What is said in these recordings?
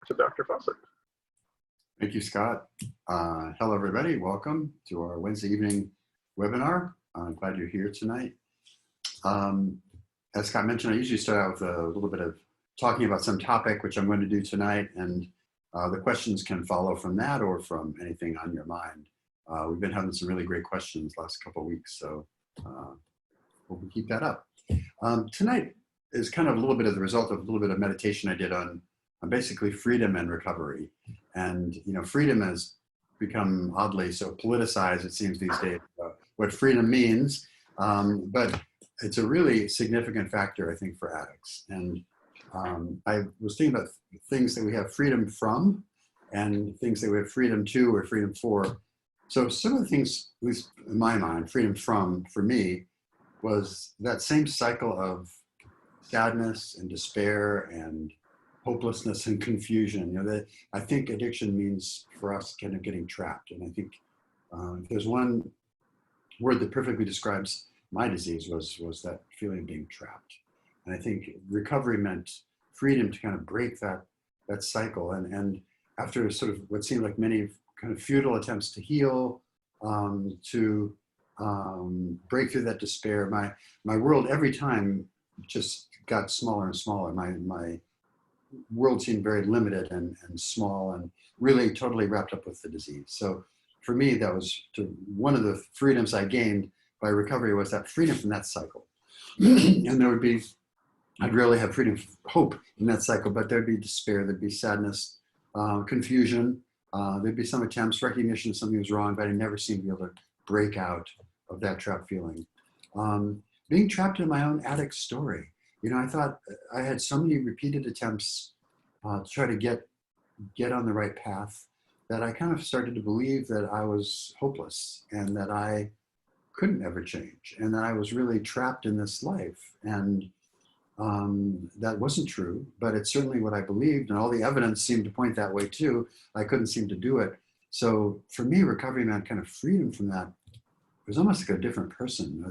to Dr. Fawcett. Thank you, Scott. Hello, everybody. Welcome to our Wednesday evening webinar. I'm glad you're here tonight. As Scott mentioned, I usually start out with a little bit of talking about some topic, which I'm going to do tonight, and the questions can follow from that or from anything on your mind. We've been having some really great questions last couple of weeks, so hope we keep that up. Tonight is kind of a little bit of the result of a little bit of meditation I did on basically freedom and recovery. And, you know, freedom has become oddly so politicized, it seems these days, what freedom means. But it's a really significant factor, I think, for addicts. And I was thinking about things that we have freedom from and things that we have freedom to or freedom for. So some of the things, at least in my mind, freedom from, for me, was that same cycle of sadness and despair and hopelessness and confusion. You know, that I think addiction means for us kind of getting trapped. And I think if there's one word that perfectly describes my disease was that feeling of being trapped. And I think recovery meant freedom to kind of break that cycle. And after sort of what seemed like many kind of futile attempts to heal, to break through that despair, my world every time just got smaller and smaller. My world seemed very limited and small and really totally wrapped up with the disease. So for me, that was one of the freedoms I gained by recovery was that freedom from that cycle. And there would be, I'd really have freedom, hope in that cycle, but there'd be despair, there'd be sadness, confusion, there'd be some attempts, recognition something was wrong, but I never seemed to be able to break out of that trapped feeling. Being trapped in my own addict story. You know, I thought I had so many repeated attempts to try to get on the right path that I kind of started to believe that I was hopeless and that I couldn't ever change and that I was really trapped in this life. And that wasn't true, but it's certainly what I believed, and all the evidence seemed to point that way too. I couldn't seem to do it. So for me, recovery meant kind of freedom from that. It was almost like a different person,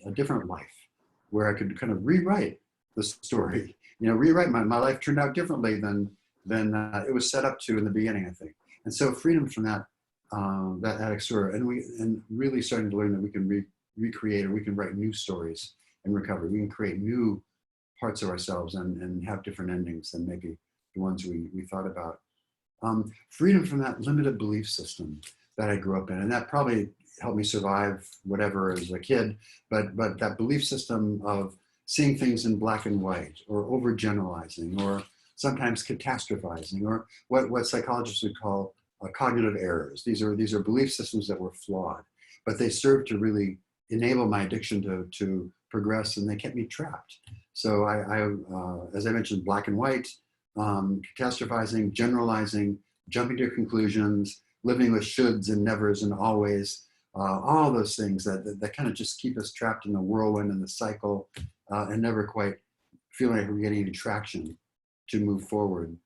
a different life, where I could kind of rewrite the story. You know, rewrite my life turned out differently than it was set up to in the beginning, I think. And so freedom from that addict story, and really starting to learn that we can recreate, or we can write new stories in recovery. We can create new parts of ourselves and have different endings than maybe the ones we thought about. Freedom from that limited belief system that I grew up in, and that probably helped me survive whatever as a kid, but that belief system of seeing things in black and white, or overgeneralizing, or sometimes catastrophizing, or what psychologists would call cognitive errors. These are belief systems that were flawed, but they served to really enable my addiction to progress, and they kept me trapped. So I as I mentioned, black and white, catastrophizing, generalizing, jumping to conclusions, living with shoulds and nevers and always, all those things that kind of just keep us trapped in the whirlwind and the cycle, and never quite feeling like we're getting any traction to move forward.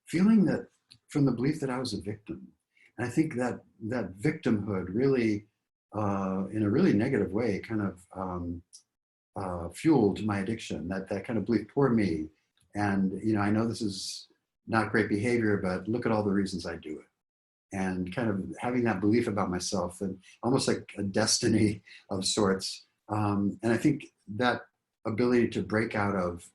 Feeling that from the belief that I was a victim. And I think that victimhood really, in a really negative way, kind of fueled my addiction, that kind of belief, poor me. And, you know, I know this is not great behavior, but look at all the reasons I do it. And kind of having that belief about myself, and almost like a destiny of sorts. And I think that ability to break out of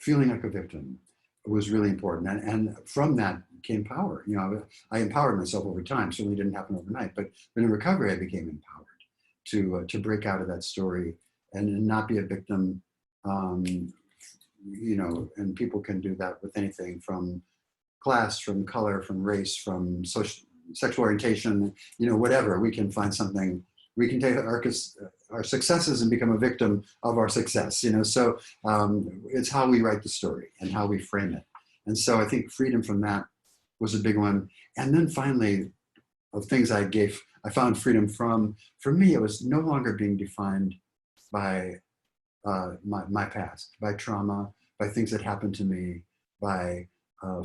feeling like a victim was really important. And from that came power. You know, I empowered myself over time. Certainly didn't happen overnight, but in recovery, I became empowered to break out of that story and not be a victim. You know, and people can do that with anything from class, from color, from race, from sexual orientation, you know, whatever. We can find something, we can take our successes and become a victim of our success, you know. So it's how we write the story and how we frame it. And so I think freedom from that was a big one. And then finally, of things I found freedom from, for me, it was no longer being defined by my past, by trauma, by things that happened to me, by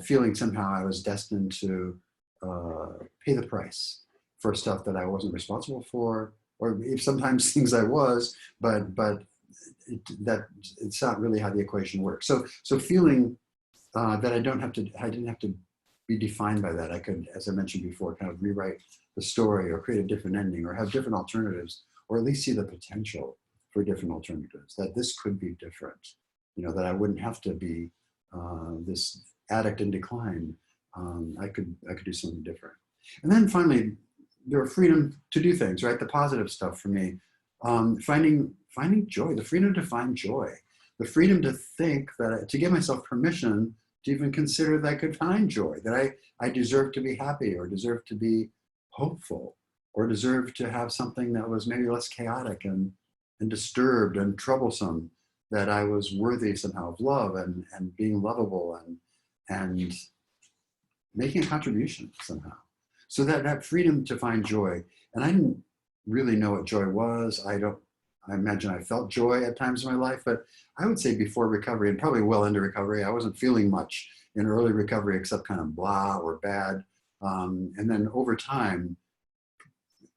feeling somehow I was destined to pay the price for stuff that I wasn't responsible for, or if sometimes things I was, but it's not really how the equation works. So feeling that I didn't have to be defined by that. I could, as I mentioned before, kind of rewrite the story or create a different ending or have different alternatives, or at least see the potential for different alternatives, that this could be different, that I wouldn't have to be this addict in decline. I could do something different. And then finally, there was freedom to do things, right? The positive stuff for me, finding joy, the freedom to find joy, the freedom to think that, to give myself permission to even consider that I could find joy, that I deserve to be happy, or deserve to be hopeful, or deserve to have something that was maybe less chaotic and disturbed and troublesome, that I was worthy somehow of love and being lovable and making a contribution somehow. So that freedom to find joy. And I didn't really know what joy was. I imagine I felt joy at times in my life, but I would say before recovery, and probably well into recovery, I wasn't feeling much in early recovery except kind of blah or bad. And then over time,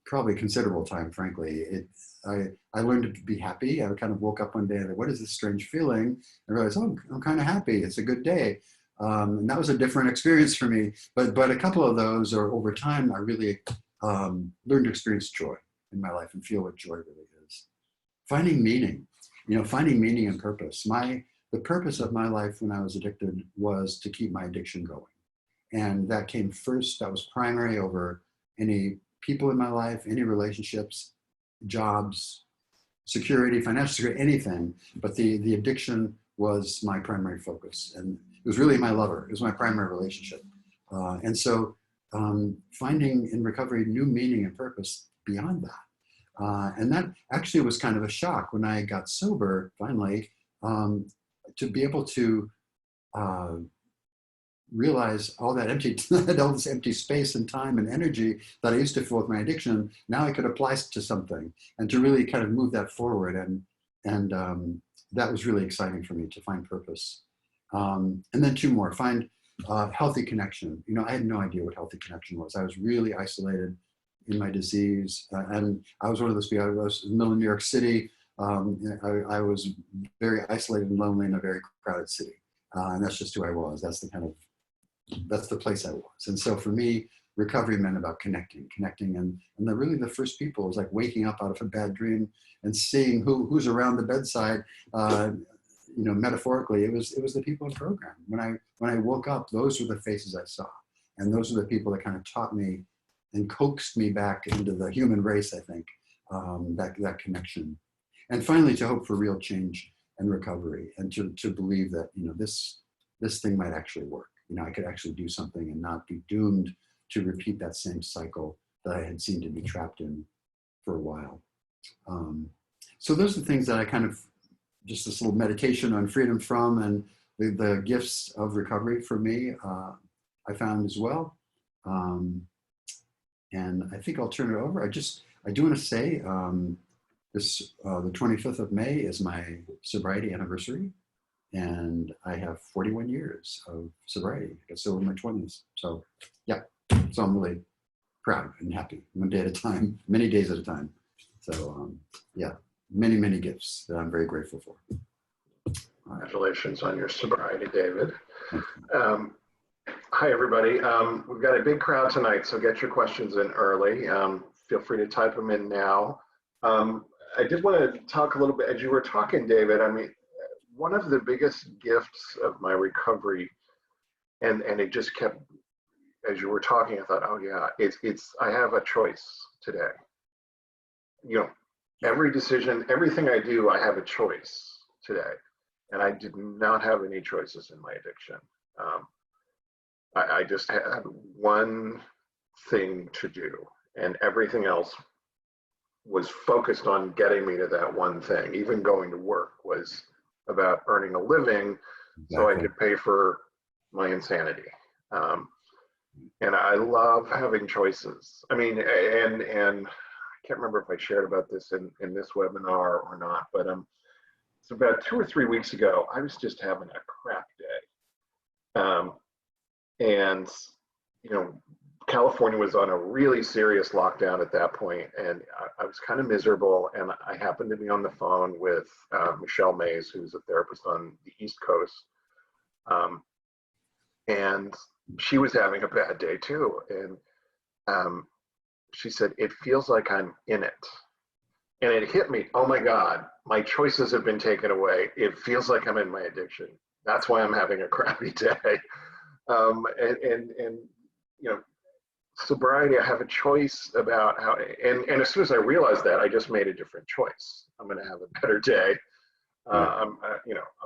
probably considerable time, frankly, I learned to be happy. I kind of woke up one day and what is this strange feeling? I realized, oh, I'm kind of happy. It's a good day. And that was a different experience for me. But a couple of those, or over time, I really learned to experience joy in my life and feel what joy really is. Finding meaning, finding meaning and purpose. The purpose of my life when I was addicted was to keep my addiction going. And that came first. That was primary over any people in my life, any relationships, jobs, security, financial security, anything. But the addiction was my primary focus. And it was really my lover. It was my primary relationship. And so finding in recovery new meaning and purpose beyond that. And that actually was kind of a shock when I got sober, finally, to be able to realize all that all this empty space and time and energy that I used to fill with my addiction, now I could apply to something, and to really kind of move that forward. And that was really exciting for me, to find purpose. And then two more, find healthy connection. I had no idea what healthy connection was. I was really isolated in my disease. And I was one of those people, I was in the middle of New York City. I was very isolated and lonely in a very crowded city. And that's just who I was. That's the place I was. And so for me, recovery meant about connecting. And really the first people was like waking up out of a bad dream and seeing who's around the bedside. Metaphorically, it was the people in program. When I woke up, those were the faces I saw. And those were the people that kind of taught me and coaxed me back into the human race, I think, that connection. And finally, to hope for real change and recovery, and to believe that, this thing might actually work. I could actually do something and not be doomed to repeat that same cycle that I had seemed to be trapped in for a while. So those are the things that I kind of, just this little meditation on freedom from, and the gifts of recovery for me, I found as well. And I think I'll turn it over. I do want to say the 25th of May is my sobriety anniversary. And I have 41 years of sobriety. I got sober in my 20s. So yeah, so I'm really proud and happy, one day at a time, many days at a time. So yeah, many, many gifts that I'm very grateful for. Congratulations on your sobriety, David. Hi, everybody. We've got a big crowd tonight, so get your questions in early. Feel free to type them in now. I did want to talk a little bit, as you were talking, David, one of the biggest gifts of my recovery, and it just kept, as you were talking, I thought, oh yeah, it's I have a choice today. Every decision, everything I do, I have a choice today. And I did not have any choices in my addiction. I just had one thing to do, and everything else was focused on getting me to that one thing. Even going to work was about earning a living, so I could pay for my insanity. And I love having choices. And I can't remember if I shared about this in this webinar or not, but it's about 2 or 3 weeks ago, I was just having a crap day. And California was on a really serious lockdown at that point, and I was kind of miserable. And I happened to be on the phone with Michelle Mays, who's a therapist on the East Coast. And she was having a bad day too. And she said, it feels like I'm in it. And it hit me, oh my God, my choices have been taken away. It feels like I'm in my addiction. That's why I'm having a crappy day. And you know, sobriety, I have a choice about how, and as soon as I realized that, I just made a different choice. I'm going to have a better day. I'm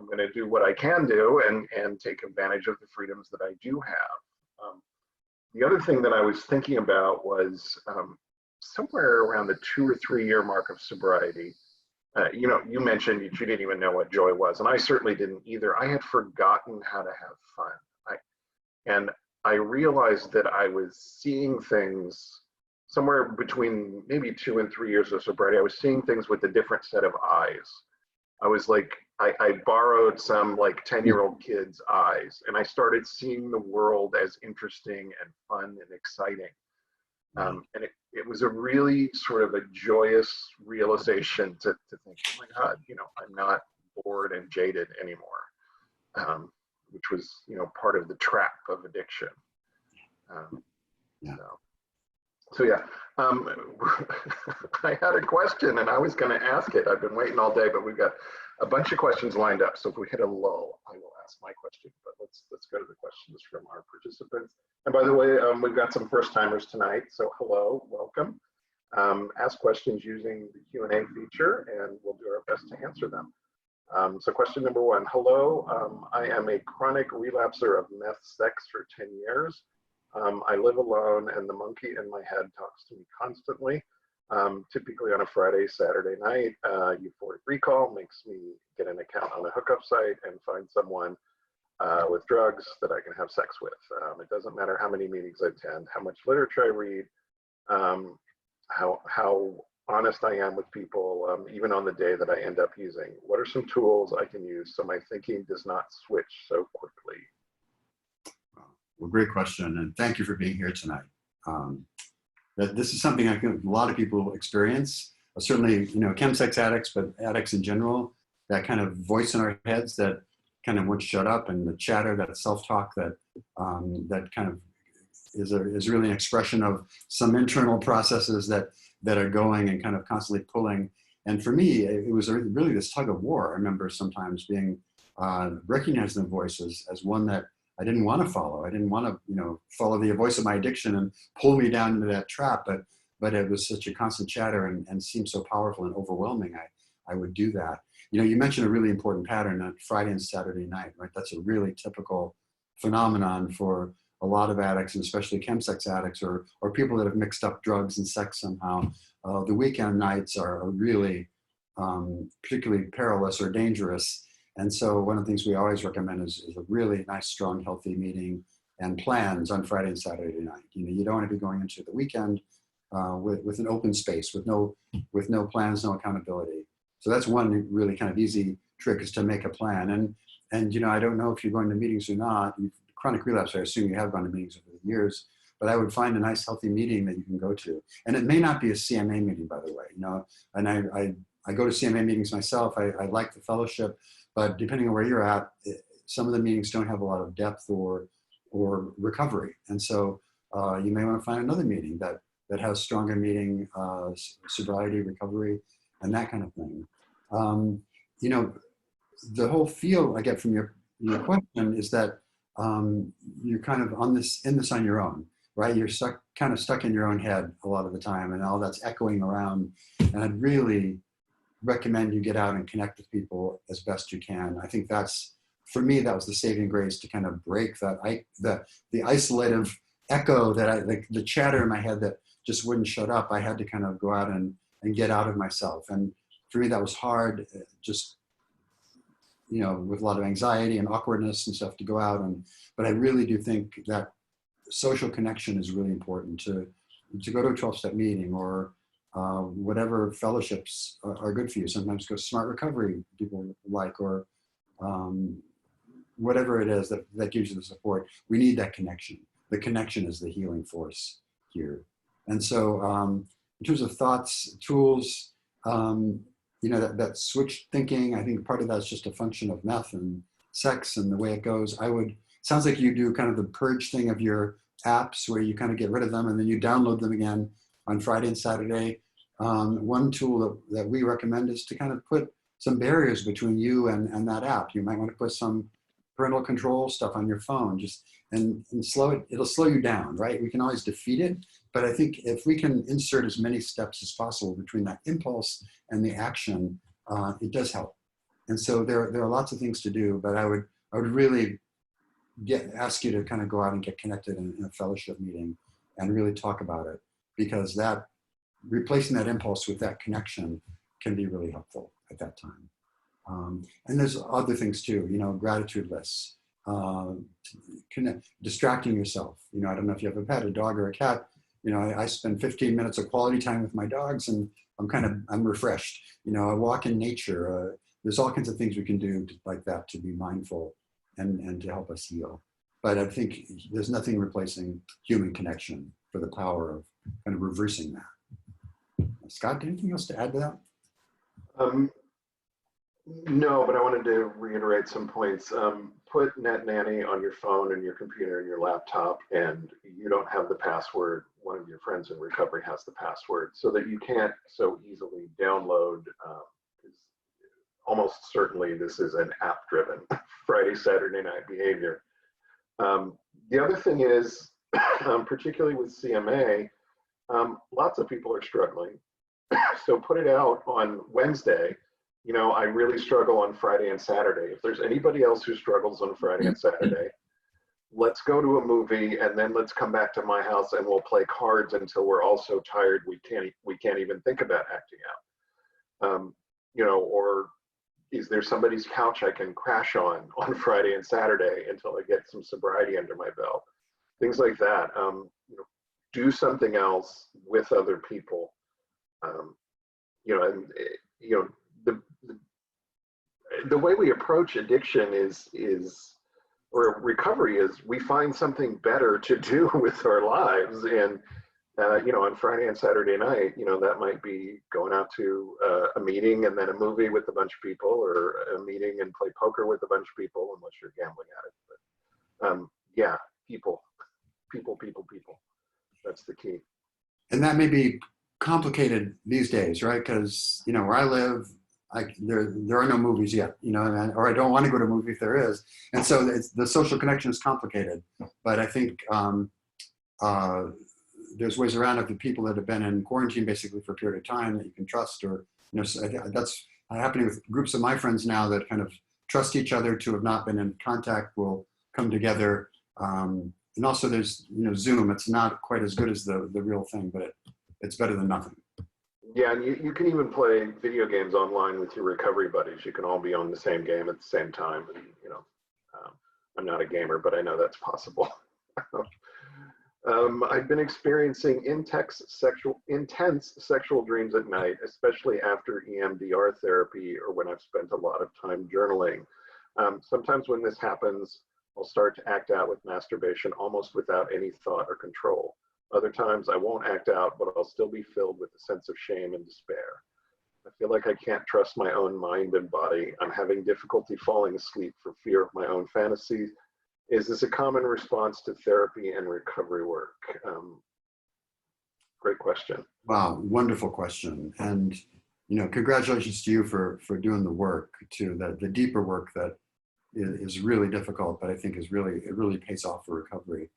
going to do what I can do and take advantage of the freedoms that I do have. The other thing that I was thinking about was somewhere around the 2 or 3 year mark of sobriety. You mentioned you didn't even know what joy was, and I certainly didn't either. I had forgotten how to have fun. And I realized that I was seeing things somewhere between maybe 2 and 3 years of sobriety. I was seeing things with a different set of eyes. I was like, I borrowed some like 10-year-old kid's eyes, and I started seeing the world as interesting and fun and exciting. And it was a really sort of a joyous realization to think, oh my God, I'm not bored and jaded anymore, which was, part of the trap of addiction. So yeah, I had a question and I was going to ask it. I've been waiting all day, but we've got a bunch of questions lined up. So if we hit a lull, I will ask my question. But let's go to the questions from our participants. And by the way, we've got some first timers tonight. So hello, welcome. Ask questions using the Q&A feature, and we'll do our best to answer them. So question number 1, hello, I am a chronic relapser of meth sex for 10 years. I live alone and the monkey in my head talks to me constantly, typically on a Friday, Saturday night. Euphoric recall makes me get an account on a hookup site and find someone with drugs that I can have sex with. It doesn't matter how many meetings I attend, how much literature I read, how honest I am with people, even on the day that I end up using. What are some tools I can use so my thinking does not switch so quickly? Well, great question, and thank you for being here tonight. This is something I think a lot of people experience. Certainly, chemsex addicts, but addicts in general. That kind of voice in our heads that kind of won't shut up, and the chatter, that self-talk, that kind of is really an expression of some internal processes that are going and kind of constantly pulling. And for me, it was really this tug of war. I remember sometimes being recognizing the voice as one that I didn't want to follow. I didn't want to, follow the voice of my addiction and pull me down into that trap. But it was such a constant chatter and seemed so powerful and overwhelming. I would do that. You mentioned a really important pattern on Friday and Saturday night, right? That's a really typical phenomenon for a lot of addicts, and especially chemsex addicts or people that have mixed up drugs and sex somehow. The weekend nights are really particularly perilous or dangerous. And so one of the things we always recommend is a really nice, strong, healthy meeting and plans on Friday and Saturday night. You don't want to be going into the weekend with an open space, with no plans, no accountability. So that's one really kind of easy trick, is to make a plan. And I don't know if you're going to meetings or not. Chronic relapse, I assume you have gone to meetings over the years, but I would find a nice, healthy meeting that you can go to. And it may not be a CMA meeting, by the way. And I go to CMA meetings myself. I like the fellowship. But depending on where you're at, some of the meetings don't have a lot of depth or recovery. And so you may want to find another meeting that has stronger meeting, sobriety, recovery, and that kind of thing. The whole feel I get from your question is that you're kind of in this on your own, right? You're kind of stuck in your own head a lot of the time, and all that's echoing around. And I'd really recommend you get out and connect with people as best you can. I think for me, that was the saving grace to kind of break the isolative echo the chatter in my head that just wouldn't shut up. I had to kind of go out and get out of myself. And for me, that was hard, just, with a lot of anxiety and awkwardness and stuff to go out. But I really do think that social connection is really important to go to a 12-step meeting or whatever fellowships are good for you. Sometimes go smart recovery, people like, or whatever it is that gives you the support. We need that connection. The connection is the healing force here. And so in terms of thoughts, tools, that switch thinking, I think part of that's just a function of meth and sex and the way it goes. I would sounds like you do kind of the purge thing of your apps where you kind of get rid of them and then you download them again on Friday and Saturday. One tool that we recommend is to kind of put some barriers between you and that app. You might want to put some parental control stuff on your phone, just and slow it. It'll slow you down, right? We can always defeat it, but I think if we can insert as many steps as possible between that impulse and the action, it does help. And so there are lots of things to do, but I would really ask you to kind of go out and get connected in a fellowship meeting and really talk about it, because that replacing that impulse with that connection can be really helpful at that time. And there's other things too, gratitude lists, distracting yourself. I don't know if you have a pet, a dog or a cat. I spend 15 minutes of quality time with my dogs and I'm refreshed. I walk in nature. There's all kinds of things we can do like that to be mindful and to help us heal. But I think there's nothing replacing human connection for the power of kind of reversing that. Scott, anything else to add to that? No, but I wanted to reiterate some points. Put Net Nanny on your phone and your computer and your laptop, and you don't have the password. One of your friends in recovery has the password, so that you can't so easily download. Almost certainly this is an app-driven Friday, Saturday night behavior. The other thing is, particularly with CMA, lots of people are struggling. So put it out on Wednesday. I really struggle on Friday and Saturday. If there's anybody else who struggles on Friday and Saturday, let's go to a movie and then let's come back to my house and we'll play cards until we're all so tired we can't even think about acting out. Or is there somebody's couch I can crash on Friday and Saturday until I get some sobriety under my belt? Things like that. Do something else with other people. The way we approach addiction or recovery is we find something better to do with our lives. And, on Friday and Saturday night, that might be going out to a meeting and then a movie with a bunch of people, or a meeting and play poker with a bunch of people, unless you're gambling at it. But people. That's the key. And that may be complicated these days, right? Because, where I live, there are no movies yet, or I don't want to go to a movie if there is. And so the social connection is complicated. But I think there's ways around it. The people that have been in quarantine basically for a period of time that you can trust, or, so that's happening with groups of my friends now that kind of trust each other to have not been in contact will come together. And also there's, Zoom. It's not quite as good as the real thing, but it's better than nothing. Yeah, and you can even play video games online with your recovery buddies. You can all be on the same game at the same time. And, I'm not a gamer, but I know that's possible. I've been experiencing intense sexual dreams at night, especially after EMDR therapy or when I've spent a lot of time journaling. Sometimes when this happens, I'll start to act out with masturbation almost without any thought or control. Other times I won't act out, but I'll still be filled with a sense of shame and despair. I feel like I can't trust my own mind and body. I'm having difficulty falling asleep for fear of my own fantasies. Is this a common response to therapy and recovery work? Great question. Wow, wonderful question. And, congratulations to you for doing the work too, the deeper work that is really difficult, but I think it really pays off for recovery.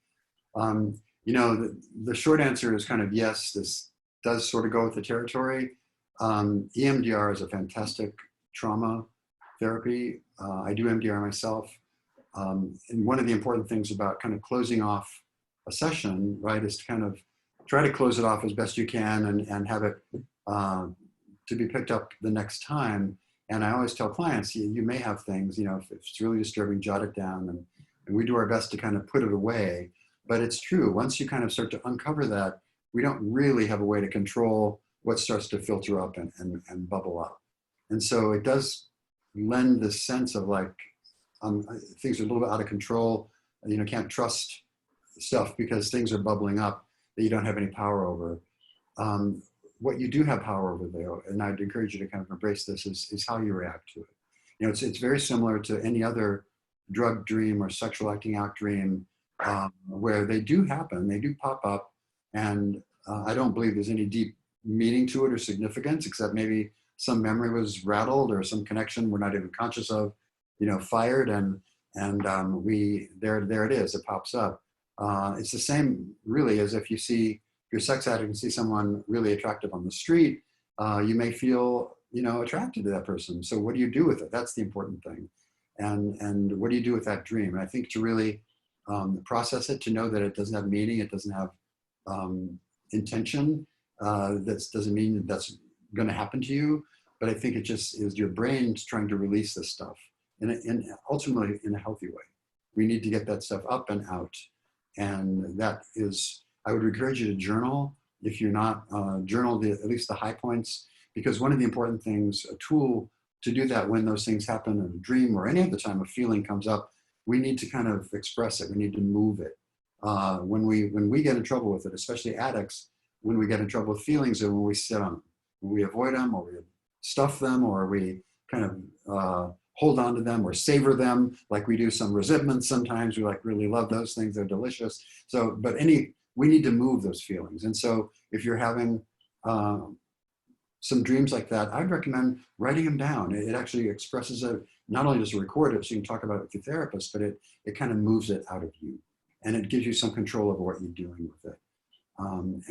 The short answer is kind of yes, this does sort of go with the territory. EMDR is a fantastic trauma therapy. I do EMDR myself. And one of the important things about kind of closing off a session, right, is to kind of try to close it off as best you can and have it to be picked up the next time. And I always tell clients, you may have things, if it's really disturbing, jot it down. And we do our best to kind of put it away. But it's true, once you kind of start to uncover that, we don't really have a way to control what starts to filter up and bubble up. And so it does lend this sense of like, things are a little bit out of control, can't trust stuff because things are bubbling up that you don't have any power over. What you do have power over though, and I'd encourage you to kind of embrace this, is how you react to it. It's very similar to any other drug dream or sexual acting out dream, where they do happen, they do pop up, and I don't believe there's any deep meaning to it or significance, except maybe some memory was rattled or some connection we're not even conscious of, fired, and there it is, it pops up. It's the same really as if you're a sex addict and see someone really attractive on the street, you may feel, attracted to that person. So what do you do with it? That's the important thing. And what do you do with that dream? And I think to really process it, to know that it doesn't have meaning, it doesn't have intention, that doesn't mean that that's going to happen to you. But I think it just is your brain trying to release this stuff, and ultimately in a healthy way. We need to get that stuff up and out. And that is, I would encourage you to journal. If you're not, journal at least the high points, because one of the important things, a tool to do that when those things happen in a dream or any other time a feeling comes up, we need to kind of express it. We need to move it. When we get in trouble with it, especially addicts, when we get in trouble with feelings, or when we sit on them, when we avoid them, or we stuff them, or we kind of hold on to them or savor them, like we do some resentment sometimes. We really love those things. They're delicious. So, we need to move those feelings. And so if you're having some dreams like that, I'd recommend writing them down. It actually expresses it. Not only does it record it so you can talk about it with your therapist, but it kind of moves it out of you. And it gives you some control over what you're doing with it. And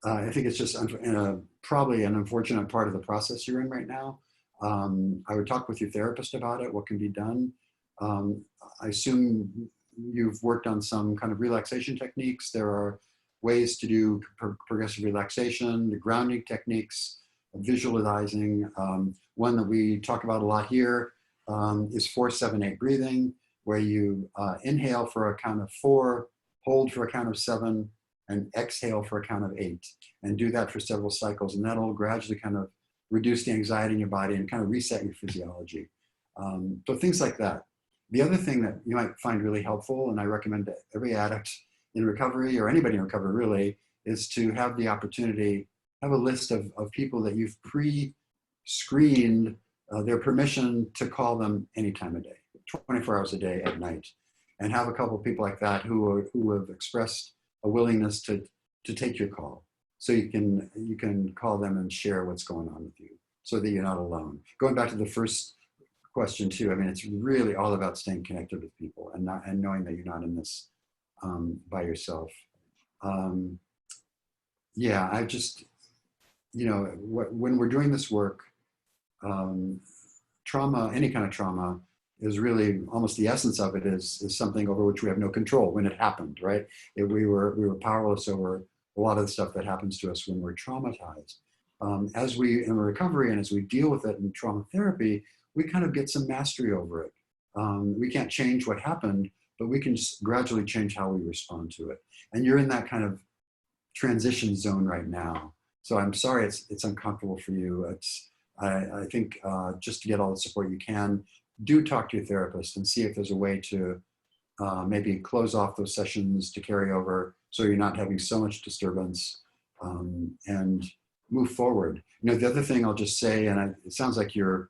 I think it's just probably an unfortunate part of the process you're in right now. I would talk with your therapist about it, what can be done. I assume you've worked on some kind of relaxation techniques. There are ways to do progressive relaxation, the grounding techniques, visualizing. One that we talk about a lot here is 4-7-8 breathing, where you inhale for a count of 4, hold for a count of 7, and exhale for a count of 8. And do that for several cycles. And that'll gradually kind of reduce the anxiety in your body and kind of reset your physiology. So things like that. The other thing that you might find really helpful, and I recommend to every addict in recovery, or anybody in recovery really, is to have the opportunity, have a list of people that you've pre-screened their permission to call them any time of day, 24 hours a day at night. And have a couple of people like that who have expressed a willingness to take your call. So you can call them and share what's going on with you, so that you're not alone. Going back to the first question too, I mean, it's really all about staying connected with people and knowing that you're not in this by yourself. Yeah, I just, when we're doing this work, trauma, any kind of trauma, is really almost the essence of it is something over which we have no control when it happened, right? We were powerless over a lot of the stuff that happens to us when we're traumatized. As we in recovery and as we deal with it in trauma therapy, we kind of get some mastery over it. We can't change what happened, but we can just gradually change how we respond to it. And you're in that kind of transition zone right now. So I'm sorry it's uncomfortable for you. I think just to get all the support you can, do talk to your therapist and see if there's a way to maybe close off those sessions to carry over, so you're not having so much disturbance, and move forward. The other thing I'll just say, and it sounds like you're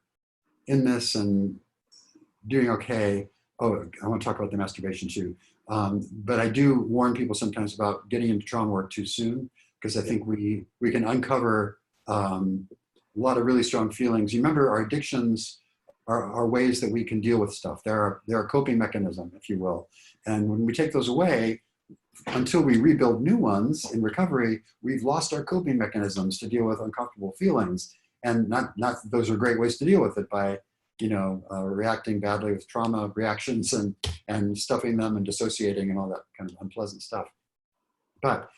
in this and doing okay. Oh, I want to talk about the masturbation too. But I do warn people sometimes about getting into trauma work too soon, because I think we can uncover a lot of really strong feelings. You remember, our addictions are ways that we can deal with stuff. They're a coping mechanism, if you will. And when we take those away, until we rebuild new ones in recovery, we've lost our coping mechanisms to deal with uncomfortable feelings. And not those are great ways to deal with it, by reacting badly with trauma reactions and stuffing them and dissociating and all that kind of unpleasant stuff. But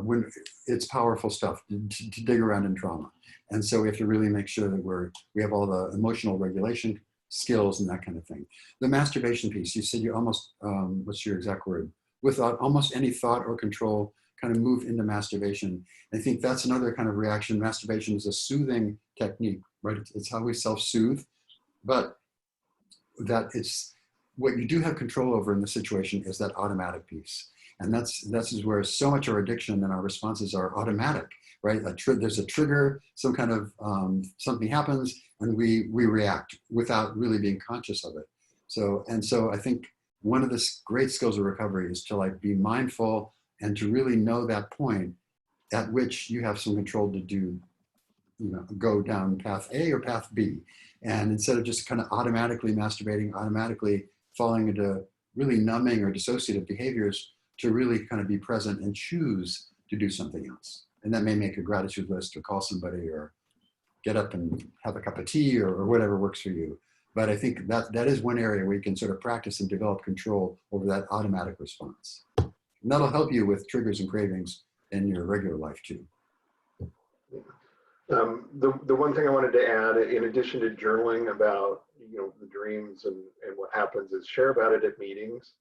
when it's powerful stuff to dig around in trauma. And so we have to really make sure that we have all the emotional regulation skills and that kind of thing. The masturbation piece, you said you almost, what's your exact word? Without almost any thought or control, kind of move into masturbation. I think that's another kind of reaction. Masturbation is a soothing technique, right? It's how we self-soothe, but that it's what you do have control over in the situation is that automatic piece. And that's where so much of our addiction and our responses are automatic, right? There's a trigger, some kind of something happens, and we react without really being conscious of it. So I think one of the great skills of recovery is to like be mindful and to really know that point at which you have some control to do, go down path A or path B. And instead of just kind of automatically masturbating, automatically falling into really numbing or dissociative behaviors, to really kind of be present and choose to do something else. And that may make a gratitude list or call somebody or get up and have a cup of tea or whatever works for you. But I think that is one area where you can sort of practice and develop control over that automatic response. And that'll help you with triggers and cravings in your regular life too. The one thing I wanted to add, in addition to journaling about the dreams and what happens, is share about it at meetings.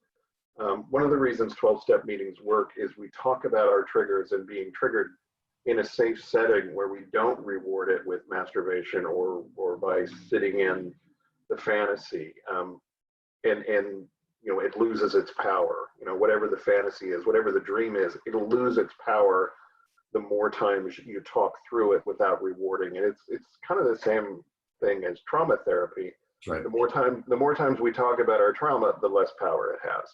One of the reasons 12-step meetings work is we talk about our triggers and being triggered in a safe setting where we don't reward it with masturbation or by sitting in the fantasy, and it loses its power. Whatever the fantasy is, whatever the dream is, it'll lose its power the more times you talk through it without rewarding. And it's kind of the same thing as trauma therapy. Right. The more times we talk about our trauma, the less power it has.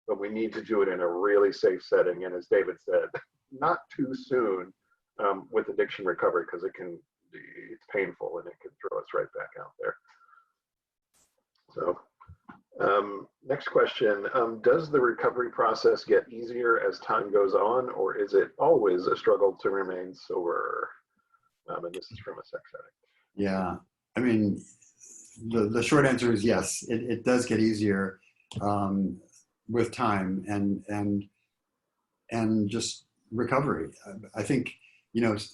But we need to do it in a really safe setting. And as David said, not too soon with addiction recovery, because it's painful and it can throw us right back out there. So next question, does the recovery process get easier as time goes on, or is it always a struggle to remain sober? And this is from a sex addict. Yeah, I mean, the short answer is yes, it does get easier with time and just recovery. I think,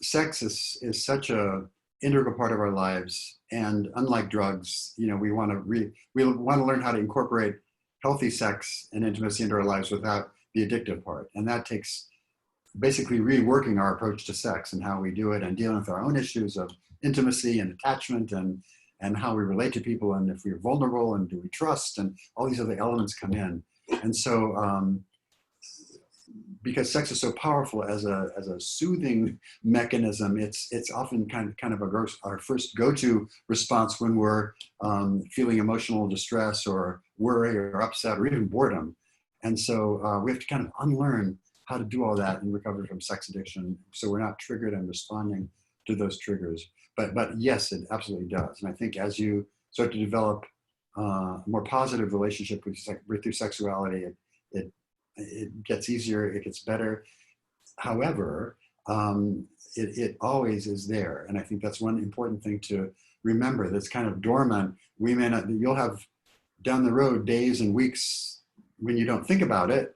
sex is such a integral part of our lives, and unlike drugs, we want to learn how to incorporate healthy sex and intimacy into our lives without the addictive part, and that takes basically reworking our approach to sex and how we do it, and dealing with our own issues of intimacy and attachment and how we relate to people, and if we're vulnerable and do we trust, and all these other elements come in. And so because sex is so powerful as a soothing mechanism, it's often kind of our first go-to response when we're feeling emotional distress or worry or upset or even boredom. And so we have to kind of unlearn how to do all that in recovery from sex addiction, so we're not triggered and responding to those triggers. But yes, it absolutely does. And I think as you start to develop a more positive relationship with your sexuality, it gets easier, it gets better. However, it always is there. And I think that's one important thing to remember, that's kind of dormant. You'll have down the road days and weeks when you don't think about it,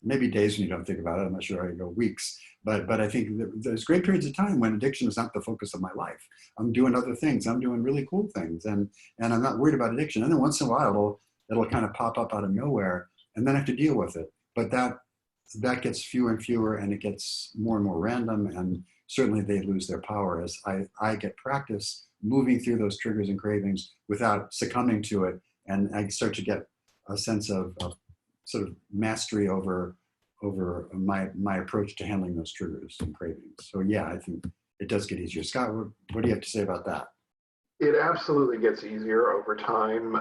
maybe days when you don't think about it, I'm not sure how you go weeks, but I think there's great periods of time when addiction is not the focus of my life. I'm doing other things, I'm doing really cool things, and I'm not worried about addiction. And then once in a while, it'll kind of pop up out of nowhere, and then I have to deal with it. But that gets fewer and fewer, and it gets more and more random, and certainly they lose their power as I get practice moving through those triggers and cravings without succumbing to it, and I start to get a sense of sort of mastery over my approach to handling those triggers and cravings. So yeah, I think it does get easier. Scott, what do you have to say about that? It absolutely gets easier over time.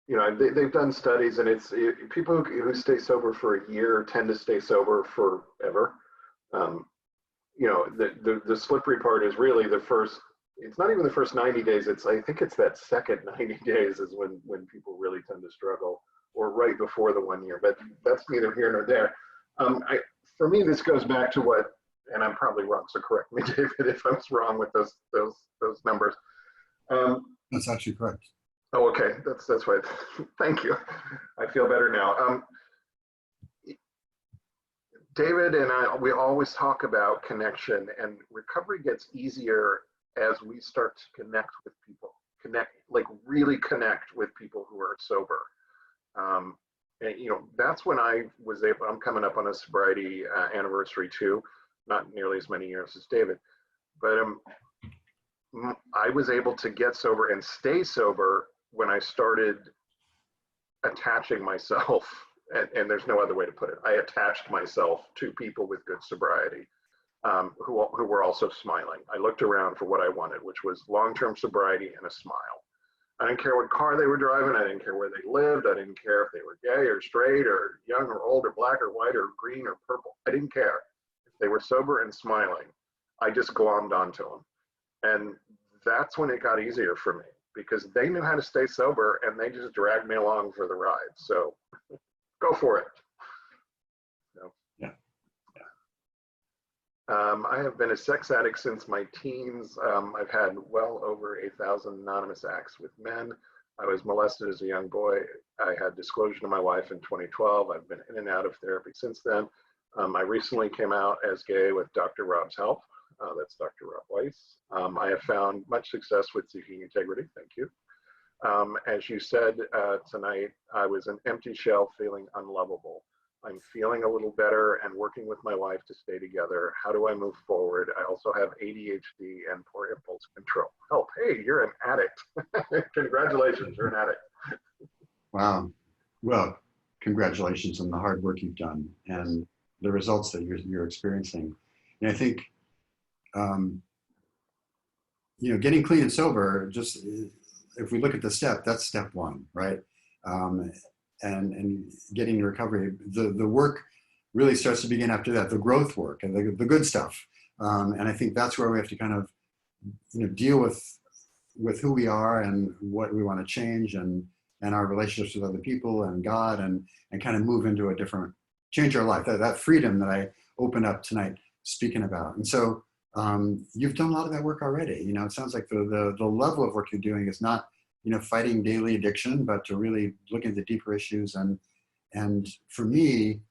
They've done studies, and people who stay sober for a year tend to stay sober forever. The slippery part is really it's not even the first 90 days. I think it's that second 90 days is when people really tend to struggle, or right before the 1 year, but that's neither here nor there. For me, this goes back to what, and I'm probably wrong, so correct me, David, if I was wrong with those numbers. That's actually correct. Oh, okay, that's right. Thank you. I feel better now. David and we always talk about connection, and recovery gets easier as we start to connect with people, really connect with people who are sober. And that's when I was able. I'm coming up on a sobriety anniversary too, not nearly as many years as David, but I was able to get sober and stay sober when I started attaching myself, and there's no other way to put it. I attached myself to people with good sobriety, who were also smiling. I looked around for what I wanted, which was long-term sobriety and a smile. I didn't care what car they were driving. I didn't care where they lived. I didn't care if they were gay or straight or young or old or black or white or green or purple. I didn't care. If they were sober and smiling, I just glommed onto them. And that's when it got easier for me because they knew how to stay sober and they just dragged me along for the ride. So go for it. So, Yeah. I have been a sex addict since my teens. I've had well over 8,000 anonymous acts with men. I was molested as a young boy. I had disclosure to my wife in 2012. I've been in and out of therapy since then. I recently came out as gay with Dr. Rob's help. That's Dr. Rob Weiss. I have found much success with seeking integrity. Thank you. As you said tonight, I was an empty shell feeling unlovable. I'm feeling a little better and working with my wife to stay together. How do I move forward? I also have ADHD and poor impulse control. Help, hey, you're an addict. Congratulations, you're an addict. Wow. Well, congratulations on the hard work you've done and the results that you're experiencing. And I think, getting clean and sober, just if we look at the step, that's step one, right? And getting recovery, the work really starts to begin after that, the growth work and the good stuff. And I think that's where we have to kind of, deal with who we are and what we want to change and our relationships with other people and God and kind of move into a different, change our life, that freedom that I opened up tonight speaking about. And so you've done a lot of that work already. It sounds like the level of work you're doing is not, fighting daily addiction, but to really look into deeper issues. And for me,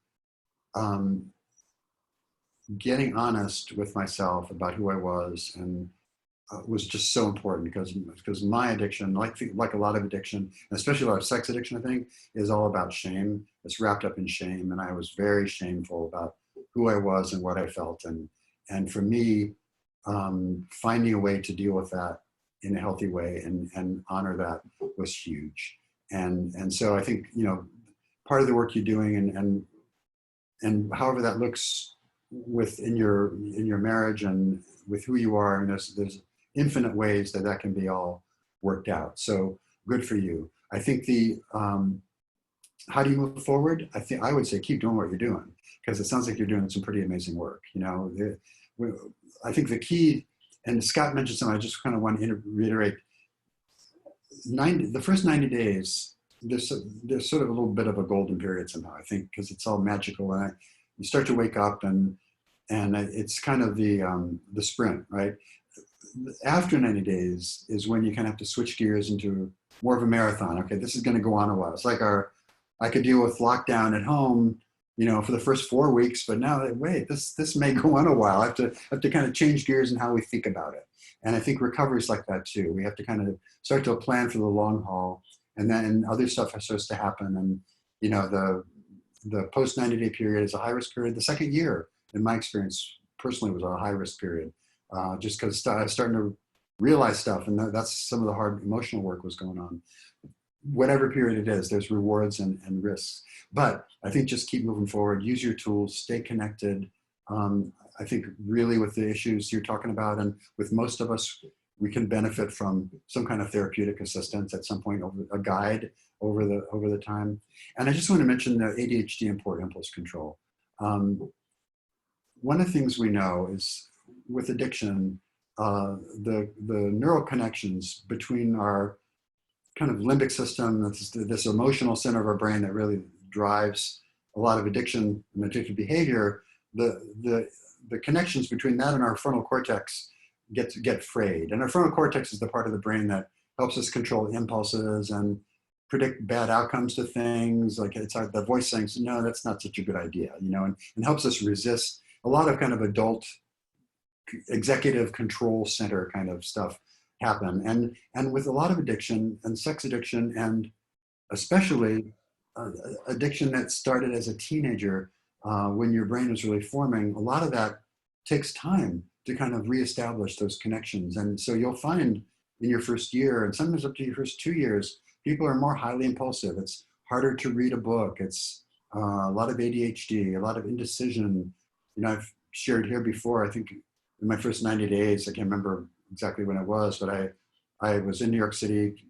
getting honest with myself about who I was and was just so important because my addiction, like a lot of addiction, especially a lot of sex addiction, I think, is all about shame. It's wrapped up in shame, and I was very shameful about who I was and what I felt. And for me, finding a way to deal with that in a healthy way and honor that was huge. And so I think, part of the work you're doing and however that looks in your marriage and with who you are, and there's infinite ways that can be all worked out. So good for you. I think how do you move forward? I would say keep doing what you're doing because it sounds like you're doing some pretty amazing work. I think the key, and Scott mentioned something, I just kind of want to reiterate, the first 90 days, there's sort of a little bit of a golden period somehow, I think, because it's all magical. And you start to wake up and it's kind of the sprint, right? After 90 days is when you kind of have to switch gears into more of a marathon. Okay, this is going to go on a while. It's like I could deal with lockdown at home, for the first 4 weeks, but now, wait, this may go on a while. I have to kind of change gears in how we think about it. And I think recovery is like that too. We have to kind of start to plan for the long haul, and then other stuff starts to happen. And, the post 90-day period is a high risk period. The second year, in my experience, personally, was a high risk period, just because I was starting to realize stuff, and that's some of the hard emotional work was going on. Whatever period it is, there's rewards and risks. But I think just keep moving forward, use your tools, stay connected. I think really with the issues you're talking about, and with most of us, we can benefit from some kind of therapeutic assistance at some point, over a guide over the time. And I just want to mention the ADHD and poor impulse control. One of the things we know is with addiction, the neural connections between our kind of limbic system, this emotional center of our brain that really drives a lot of addiction and addictive behavior, the connections between that and our frontal cortex get frayed. And our frontal cortex is the part of the brain that helps us control impulses and predict bad outcomes to things. Like it's the voice saying, no, that's not such a good idea, and helps us resist a lot of kind of adult executive control center kind of stuff happen. And with a lot of addiction and sex addiction, and especially addiction that started as a teenager, when your brain is really forming, a lot of that takes time to kind of reestablish those connections. And so you'll find in your first year, and sometimes up to your first 2 years, people are more highly impulsive. It's harder to read a book. It's a lot of ADHD, a lot of indecision. I've shared here before, I think in my first 90 days, I can't remember exactly when it was, but I was in New York City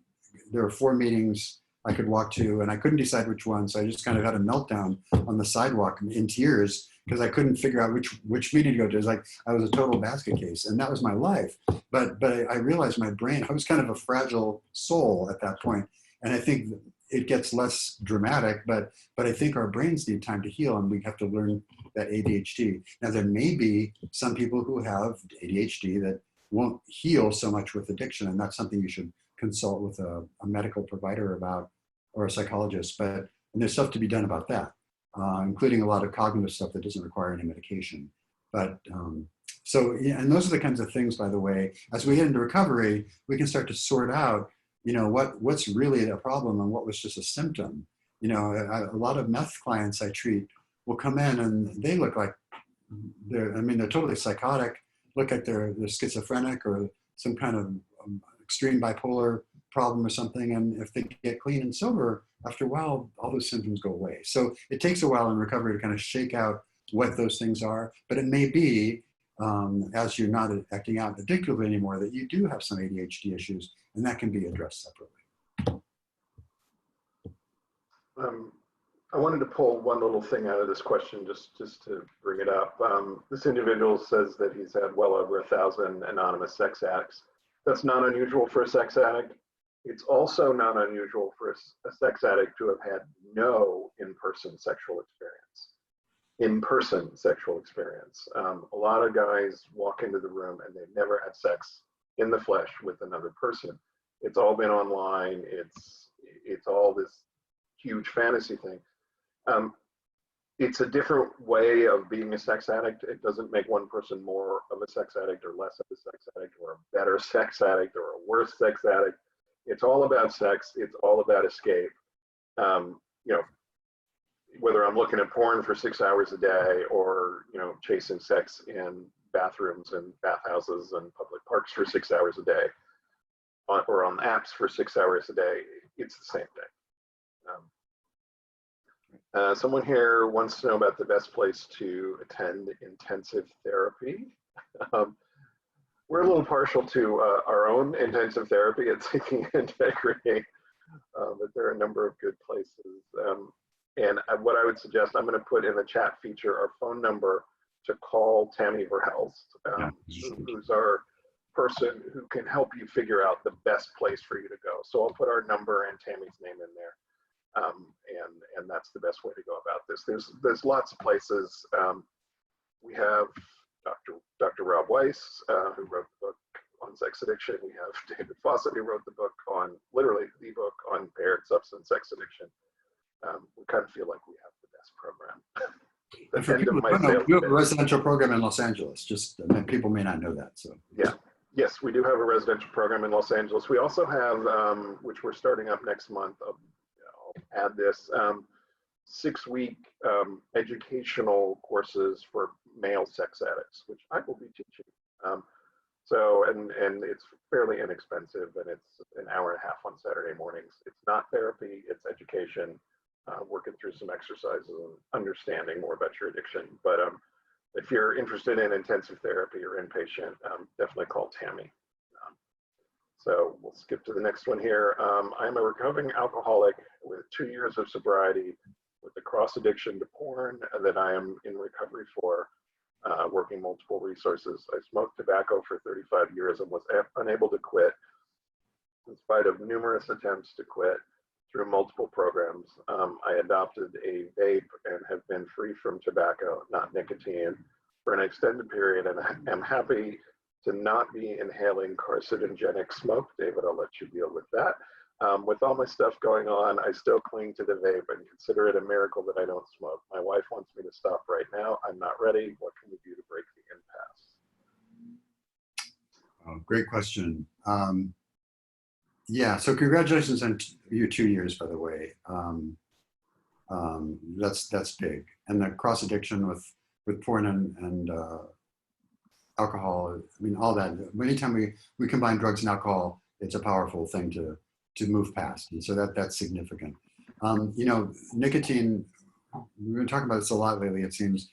there were 4 meetings I could walk to, and I couldn't decide which one. So I just kind of had a meltdown on the sidewalk in tears because I couldn't figure out which meeting to go to. It was like I was a total basket case, and that was my life. But I realized my brain, I was kind of a fragile soul at that point. And I think it gets less dramatic, but I think our brains need time to heal, and we have to learn that ADHD. Now, there may be some people who have ADHD that won't heal so much with addiction, and that's something you should consult with a medical provider about, or a psychologist. And there's stuff to be done about that, including a lot of cognitive stuff that doesn't require any medication. But so, yeah, and those are the kinds of things, by the way, as we get into recovery, we can start to sort out, what's really a problem and what was just a symptom. A lot of meth clients I treat will come in and they look like they're totally psychotic, look like they're schizophrenic or some kind of extreme bipolar problem or something. And if they get clean and sober, after a while, all those symptoms go away. So it takes a while in recovery to kind of shake out what those things are, but it may be, as you're not acting out addictively anymore, that you do have some ADHD issues, and that can be addressed separately. I wanted to pull one little thing out of this question just to bring it up. This individual says that he's had well over 1,000 anonymous sex addicts. That's not unusual for a sex addict. It's also not unusual for a sex addict to have had no in-person sexual experience. A lot of guys walk into the room and they've never had sex in the flesh with another person. It's all been online. It's all this huge fantasy thing. It's a different way of being a sex addict. It doesn't make one person more of a sex addict or less of a sex addict or a better sex addict or a worse sex addict. It's all about sex. It's all about escape. Whether I'm looking at porn for 6 hours a day or, chasing sex in bathrooms and bathhouses and public parks for 6 hours a day, or on apps for 6 hours a day, it's the same thing. Someone here wants to know about the best place to attend intensive therapy. We're a little partial to our own intensive therapy at Seeking Integrity, but there are a number of good places. And what I would suggest, I'm going to put in the chat feature our phone number to call Tammy Verhelst, who's our person who can help you figure out the best place for you to go. So I'll put our number and Tammy's name in there. And that's the best way to go about this. There's lots of places. We have Dr. Rob Weiss, who wrote the book on sex addiction. We have David Fawcett, who wrote the book on, literally the book on paired substance sex addiction. We kind of feel like we have the best program. For people who don't know, we have a residential program in Los Angeles. Just people may not know that. So yeah, yes, we do have a residential program in Los Angeles. We also have, which we're starting up next month. I'll add this 6-week educational courses for male sex addicts, which I will be teaching. And it's fairly inexpensive, and it's an hour and a half on Saturday mornings. It's not therapy, it's education, working through some exercises and understanding more about your addiction. But if you're interested in intensive therapy or inpatient, definitely call Tammy. So we'll skip to the next one here. I'm a recovering alcoholic with 2 years of sobriety with a cross addiction to porn that I am in recovery for, working multiple resources. I smoked tobacco for 35 years and was unable to quit in spite of numerous attempts to quit through multiple programs. I adopted a vape and have been free from tobacco, not nicotine, for an extended period, and I am happy to not be inhaling carcinogenic smoke. David, I'll let you deal with that. With all my stuff going on, I still cling to the vape and consider it a miracle that I don't smoke. My wife wants me to stop right now. I'm not ready. What can we do to break the impasse? Great question. Yeah, so congratulations on your 2 years, by the way. That's big. And the cross addiction with porn and alcohol, all that. Anytime we combine drugs and alcohol, it's a powerful thing to move past. And so that's significant. Nicotine, we've been talking about this a lot lately, it seems.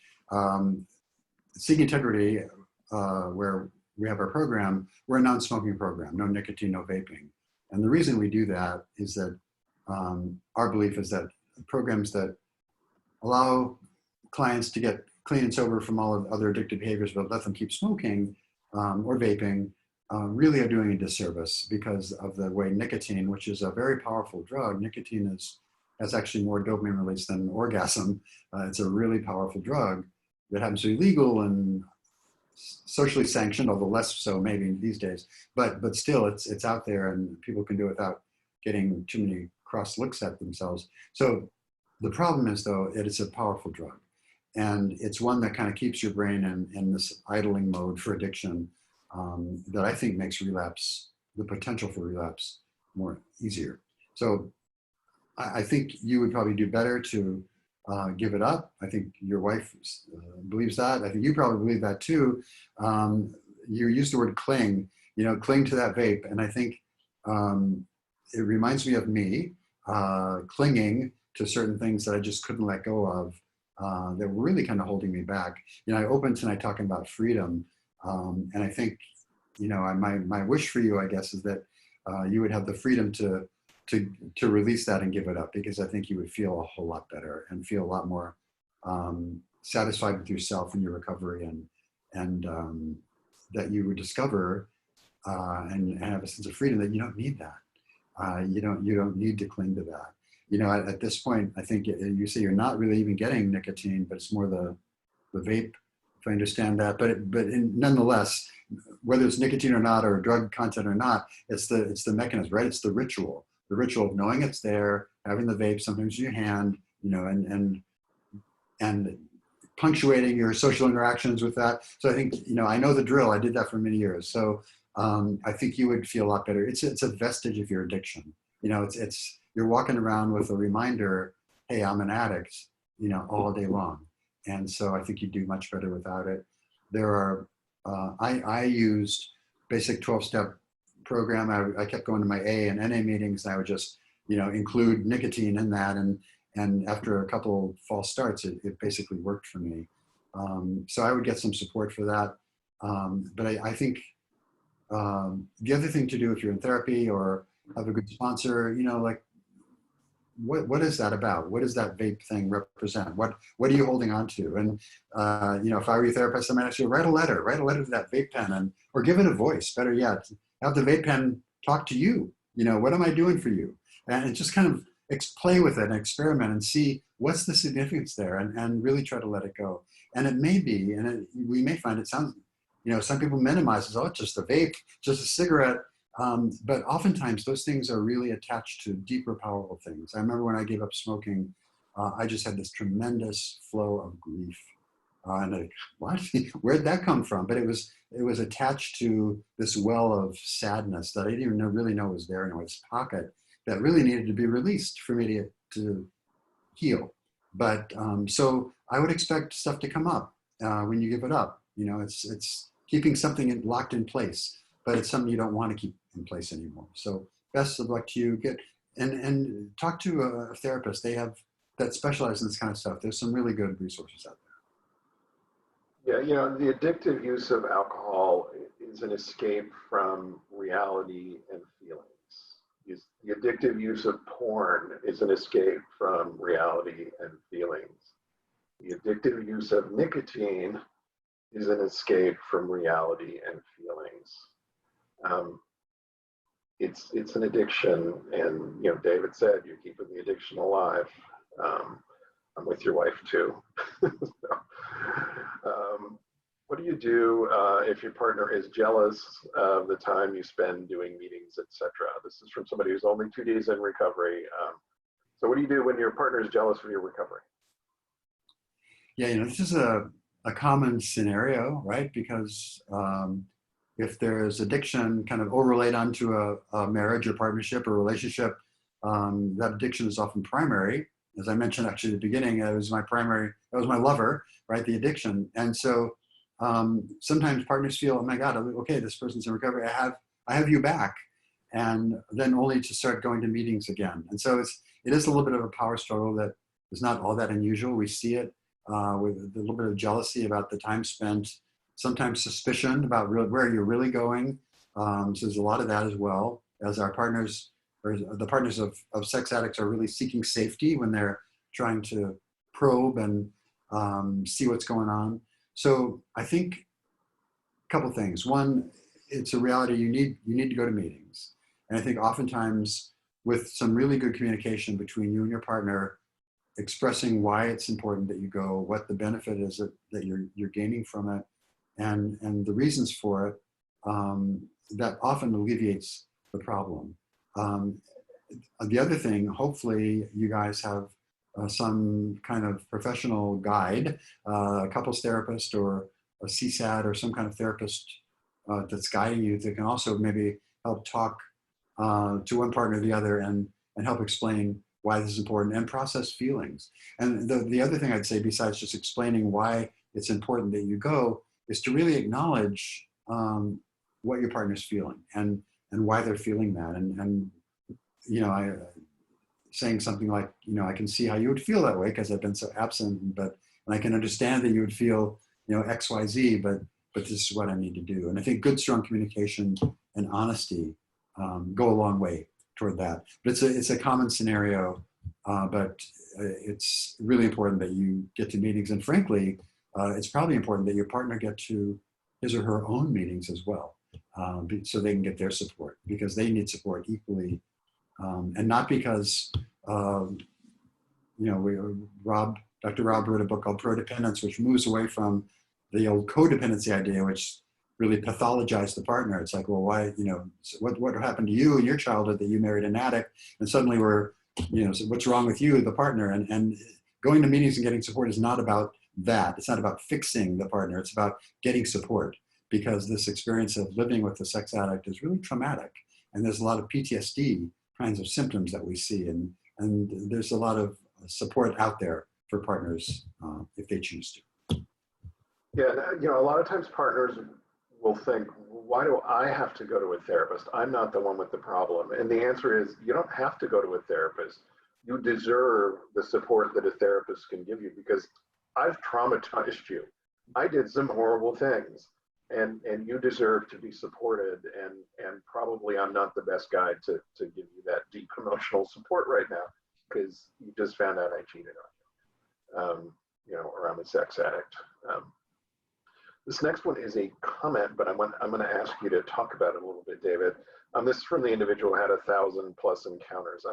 Seek Integrity, where we have our program, we're a non-smoking program, no nicotine, no vaping. And the reason we do that is that our belief is that programs that allow clients to get clean and sober from all of other addictive behaviors, but let them keep smoking or vaping, really are doing a disservice because of the way nicotine, which is a very powerful drug, nicotine has actually more dopamine release than orgasm. It's a really powerful drug that happens to be legal and socially sanctioned, although less so maybe these days. But still, it's out there, and people can do it without getting too many cross looks at themselves. So the problem is, though, it's a powerful drug, and it's one that kind of keeps your brain in this idling mode for addiction that I think makes relapse, the potential for relapse, more easier. So I think you would probably do better to give it up. I think your wife believes that. I think you probably believe that too. You used the word cling, cling to that vape. And I think it reminds me of me clinging to certain things that I just couldn't let go of that were really kind of holding me back. I opened tonight talking about freedom. And I think, my wish for you, I guess, is that you would have the freedom to release that and give it up, because I think you would feel a whole lot better and feel a lot more satisfied with yourself and your recovery, and that you would discover and have a sense of freedom that you don't need that. You don't need to cling to that. At this point, I think you say you're not really even getting nicotine, but it's more the vape, if I understand that. But nonetheless, whether it's nicotine or not, or drug content or not, it's the mechanism, right? It's the ritual of knowing it's there, having the vape sometimes in your hand, and punctuating your social interactions with that. So I think, I know the drill. I did that for many years. So I think you would feel a lot better. It's a vestige of your addiction. It's you're walking around with a reminder, hey, I'm an addict, all day long. And so I think you do much better without it. There are, I used basic 12-step program. I kept going to my A and NA meetings, and I would just, include nicotine in that. And after a couple false starts, it basically worked for me. So I would get some support for that. But I think the other thing to do if you're in therapy or have a good sponsor, what is that about? What does that vape thing represent? What are you holding on to? And, if I were your therapist, I might ask you, write a letter to that vape pen, or give it a voice. Better yet, have the vape pen talk to you. What am I doing for you? And just kind of play with it and experiment and see what's the significance there, and really try to let it go. And it may be, and we may find it sounds, some people minimize it. Oh, it's just a vape, just a cigarette. But oftentimes those things are really attached to deeper, powerful things. I remember when I gave up smoking, I just had this tremendous flow of grief. And what? Where'd that come from? But it was attached to this well of sadness that I didn't even really know was there in its pocket, that really needed to be released for me to heal. But so I would expect stuff to come up when you give it up. It's keeping something locked in place, but it's something you don't want to keep in place anymore. So best of luck to you. And talk to a therapist. They have that specialize in this kind of stuff. There's some really good resources out there. Yeah, the addictive use of alcohol is an escape from reality and feelings. The addictive use of porn is an escape from reality and feelings. The addictive use of nicotine is an escape from reality and feelings. It's an addiction, and David said you're keeping the addiction alive. I'm with your wife too. What do you do if your partner is jealous of the time you spend doing meetings, etc.? This is from somebody who's only 2 days in recovery. So what do you do when your partner is jealous of your recovery? Yeah, this is a common scenario, right? Because if there's addiction kind of overlaid onto a marriage or partnership or relationship, that addiction is often primary. As I mentioned actually at the beginning, that was my lover, right? The addiction. And so sometimes partners feel, oh my God, okay, this person's in recovery. I have you back. And then only to start going to meetings again. And so it is a little bit of a power struggle that is not all that unusual. We see it with a little bit of jealousy about the time spent, sometimes suspicion about where you're really going. So there's a lot of that as well. as our partners or the partners of sex addicts are really seeking safety when they're trying to probe and see what's going on. So I think a couple things. One, it's a reality you need to go to meetings. And I think oftentimes with some really good communication between you and your partner, expressing why it's important that you go, what the benefit is that you're gaining from it, and the reasons for it, that often alleviates the problem. The other thing, hopefully you guys have some kind of professional guide, a couples therapist or a CSAT or some kind of therapist that's guiding you that can also maybe help talk to one partner or the other and help explain why this is important and process feelings. And the other thing I'd say, besides just explaining why it's important that you go, is to really acknowledge what your partner's feeling and why they're feeling that. And you know, saying something like, you know, I can see how you would feel that way because I've been so absent, and I can understand that you would feel, you know, X, Y, Z, but this is what I need to do. And I think good, strong communication and honesty go a long way toward that. But it's a common scenario, but it's really important that you get to meetings. And frankly, it's probably important that your partner get to his or her own meetings as well, so they can get their support, because they need support equally. And not because, you know, Dr. Rob wrote a book called Pro-Dependence, which moves away from the old codependency idea, which really pathologized the partner. It's like, well, why, you know, what happened to you in your childhood that you married an addict, and suddenly we're, you know, so what's wrong with you, the partner? And going to meetings and getting support is not about that. It's not about fixing the partner. It's about getting support, because this experience of living with a sex addict is really traumatic. And there's a lot of PTSD kinds of symptoms that we see. And there's a lot of support out there for partners if they choose to. Yeah, you know, a lot of times partners will think, why do I have to go to a therapist? I'm not the one with the problem. And the answer is, you don't have to go to a therapist. You deserve the support that a therapist can give you, because I've traumatized you. I did some horrible things, and you deserve to be supported. And probably I'm not the best guy to give you that deep emotional support right now, because you just found out I cheated on you, you know, or I'm a sex addict. This next one is a comment, but I'm going to ask you to talk about it a little bit, David. This is from the individual who had 1,000+ encounters.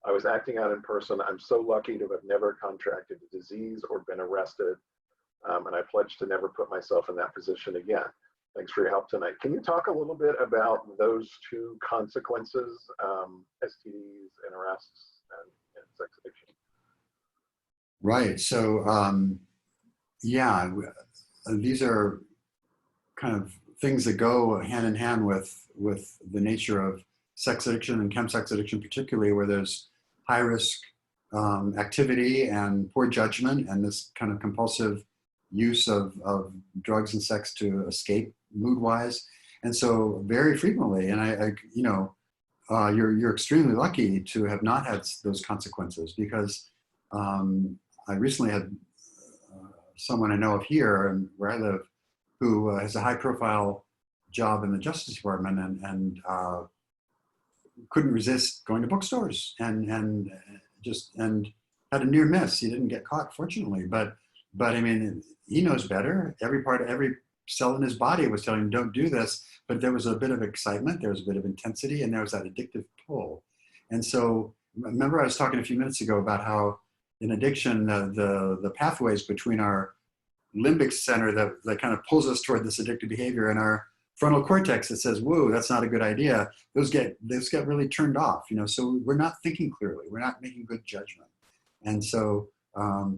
I was acting out in person. I'm so lucky to have never contracted a disease or been arrested, and I pledge to never put myself in that position again. Thanks for your help tonight. Can you talk a little bit about those two consequences, STDs and arrests and sex addiction? Right. So, yeah, these are kind of things that go hand in hand with the nature of sex addiction and chemsex addiction, particularly, where there's high risk activity and poor judgment and this kind of compulsive use of drugs and sex to escape mood-wise. And so very frequently, and I you know, you're extremely lucky to have not had those consequences, because I recently had someone I know of here and where I live who has a high profile job in the Justice Department and couldn't resist going to bookstores and had a near miss. He didn't get caught, fortunately, but I mean, he knows better. Every cell in his body was telling him, don't do this. But there was a bit of excitement, there was a bit of intensity, and there was that addictive pull. And so, remember I was talking a few minutes ago about how in addiction, the pathways between our limbic center that kind of pulls us toward this addictive behavior and our frontal cortex that says, whoa, that's not a good idea, those get really turned off, you know, so we're not thinking clearly, we're not making good judgment. And so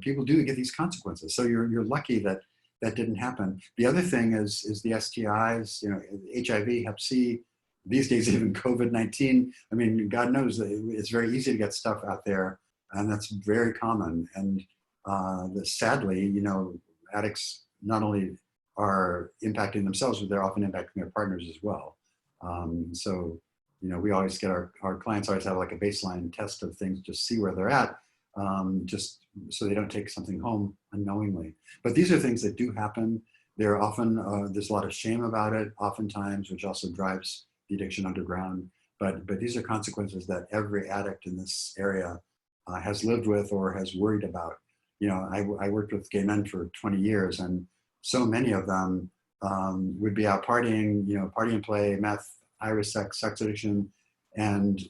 people do get these consequences. So you're lucky that didn't happen. The other thing is the STIs, you know, HIV, Hep C, these days even COVID-19. I mean, God knows that it's very easy to get stuff out there, and that's very common. And sadly, you know, addicts not only are impacting themselves, but they're often impacting their partners as well. So, you know, we always get our clients always have like a baseline test of things, just see where they're at, just so they don't take something home unknowingly. But these are things that do happen. They're often, there's a lot of shame about it, oftentimes, which also drives the addiction underground. but these are consequences that every addict in this area has lived with or has worried about. You know, I worked with gay men for 20 years, and so many of them would be out partying, you know, party and play, meth, Irish sex, sex addiction, and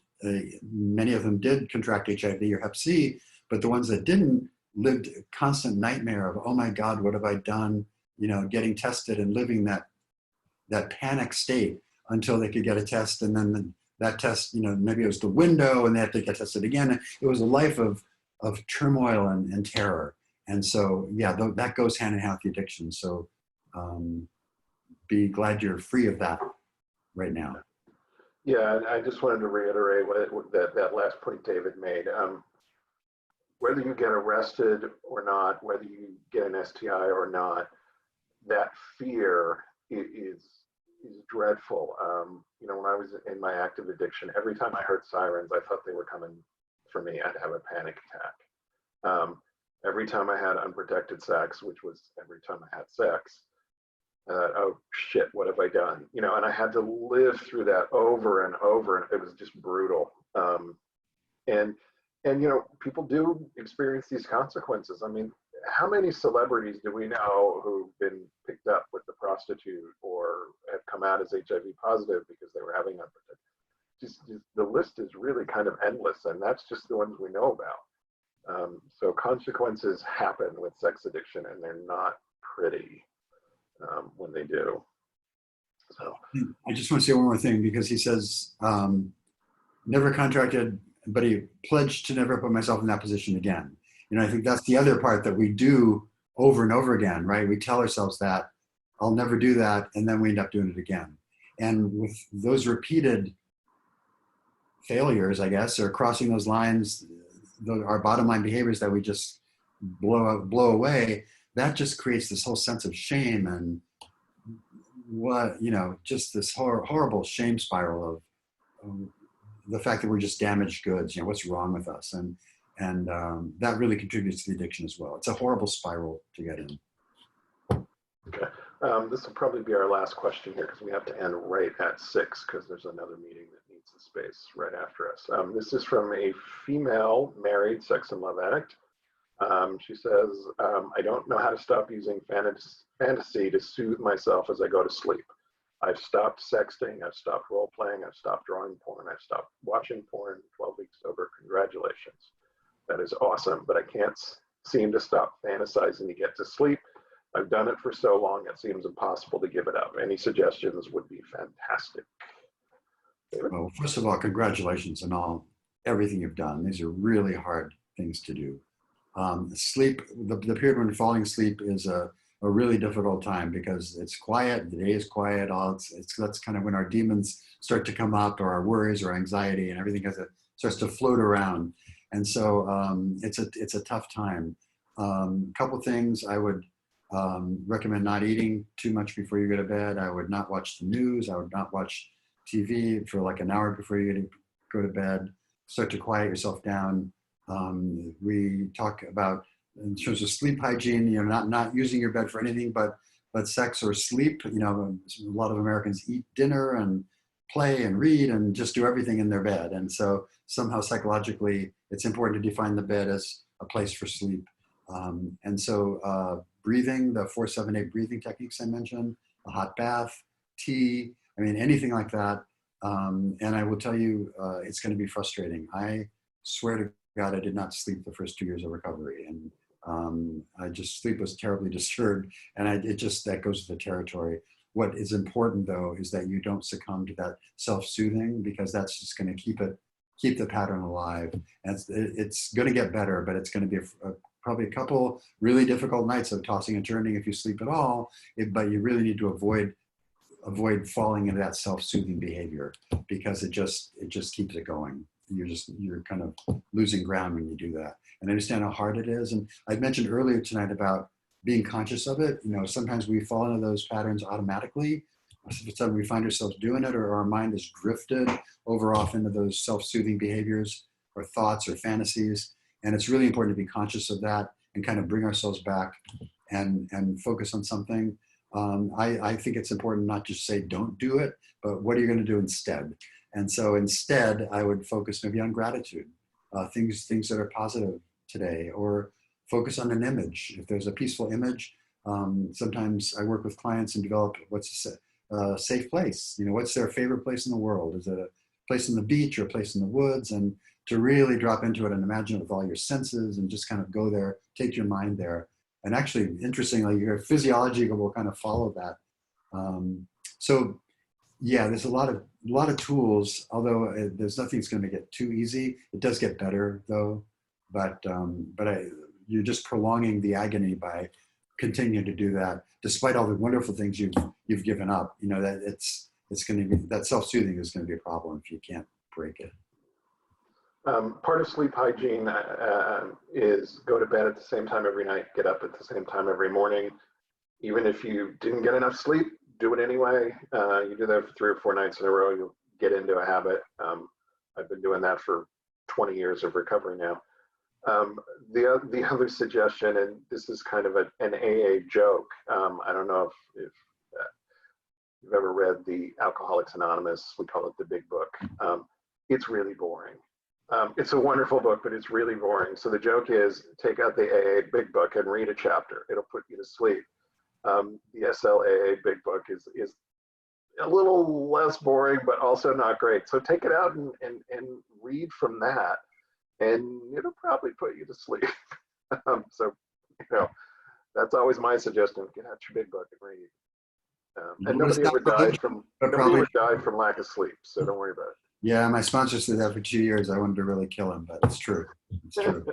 many of them did contract HIV or Hep C, but the ones that didn't lived a constant nightmare of, oh my God, what have I done? You know, getting tested and living that panic state until they could get a test, and then that test, you know, maybe it was the window and they had to get tested again. It was a life of turmoil and terror. And so, yeah, that goes hand in hand with the addiction. So be glad you're free of that right now. Yeah, and I just wanted to reiterate that last point David made. Whether you get arrested or not, whether you get an STI or not, that fear is dreadful. You know, when I was in my active addiction, every time I heard sirens, I thought they were coming for me. I'd have a panic attack. Every time I had unprotected sex, which was every time I had sex, oh shit, what have I done? You know, and I had to live through that over and over, and it was just brutal. And you know, people do experience these consequences. I mean, how many celebrities do we know who've been picked up with the prostitute or have come out as HIV positive because they were having unprotected? Just the list is really kind of endless, and that's just the ones we know about. So consequences happen with sex addiction, and they're not pretty when they do. So I just want to say one more thing, because he says, never contracted, but he pledged to never put myself in that position again. You know, I think that's the other part that we do over and over again, right? We tell ourselves that I'll never do that, and then we end up doing it again. And with those repeated failures, I guess, or crossing those lines, our bottom line behaviors that we just blow away, that just creates this whole sense of shame and what, you know, just this horrible shame spiral of the fact that we're just damaged goods. You know, what's wrong with us? And that really contributes to the addiction as well. It's a horrible spiral to get in. Okay. This will probably be our last question here, because we have to end right at 6, because there's another meeting that needs the space right after us. This is from a female married sex and love addict. She says, I don't know how to stop using fantasy to soothe myself as I go to sleep. I've stopped sexting, I've stopped role playing, I've stopped drawing porn, I've stopped watching porn, 12 weeks sober, congratulations. That is awesome, but I can't seem to stop fantasizing to get to sleep. I've done it for so long, it seems impossible to give it up. Any suggestions would be fantastic. David? Well, first of all, congratulations on everything you've done. These are really hard things to do. Sleep, the period when falling asleep is a really difficult time, because it's quiet, the day is quiet, that's kind of when our demons start to come up, or our worries or anxiety, and everything starts to float around. And so it's a tough time. Couple things I would recommend: not eating too much before you go to bed. I would not watch the news. I would not watch TV for like an hour before you go to bed. Start to quiet yourself down. We talk about, in terms of sleep hygiene, you know, not using your bed for anything but sex or sleep. You know, a lot of Americans eat dinner and play and read and just do everything in their bed. And so somehow psychologically, it's important to define the bed as a place for sleep. And so breathing, the 4-7-8 breathing techniques I mentioned, a hot bath, tea, I mean, anything like that. And I will tell you, it's going to be frustrating. I swear to God, I did not sleep the first 2 years of recovery. And sleep was terribly disturbed. And that goes with the territory. What is important, though, is that you don't succumb to that self-soothing, because that's just going to keep the pattern alive. And it's going to get better, but it's going to be probably a couple really difficult nights of tossing and turning if you sleep at all. But you really need to avoid falling into that self-soothing behavior, because it just keeps it going. You're kind of losing ground when you do that. And I understand how hard it is. And I mentioned earlier tonight about being conscious of it. You know, sometimes we fall into those patterns automatically. Suddenly we find ourselves doing it, or our mind is drifted over off into those self-soothing behaviors or thoughts or fantasies. And it's really important to be conscious of that and kind of bring ourselves back and focus on something. I think it's important not just say don't do it, but what are you going to do instead? And so instead, I would focus maybe on gratitude, things that are positive today, or focus on an image. If there's a peaceful image, sometimes I work with clients and develop what's a safe place. You know, what's their favorite place in the world? Is it a place on the beach or a place in the woods? And to really drop into it and imagine it with all your senses and just kind of go there, take your mind there. And actually, interestingly, your physiology will kind of follow that. So yeah, there's a lot of tools, although there's nothing that's going to make it too easy. It does get better though, but you're just prolonging the agony by continuing to do that, despite all the wonderful things you've given up. You know, that it's going to be, that self-soothing is going to be a problem if you can't break it. Part of sleep hygiene is go to bed at the same time every night, get up at the same time every morning. Even if you didn't get enough sleep, do it anyway. You do that for 3 or 4 nights in a row, you'll get into a habit. I've been doing that for 20 years of recovery now. The other suggestion, and this is kind of an AA joke. I don't know if you've ever read the Alcoholics Anonymous. We call it the Big Book. It's really boring. It's a wonderful book, but it's really boring. So the joke is, take out the AA Big Book and read a chapter. It'll put you to sleep. The SLAA Big Book is a little less boring, but also not great. So take it out and read from that, and it'll probably put you to sleep. So, you know, that's always my suggestion. Get out your Big Book and read. And nobody ever died from lack of sleep, so don't worry about it. Yeah, my sponsor said that for 2 years. I wanted to really kill him, but it's true. It's true.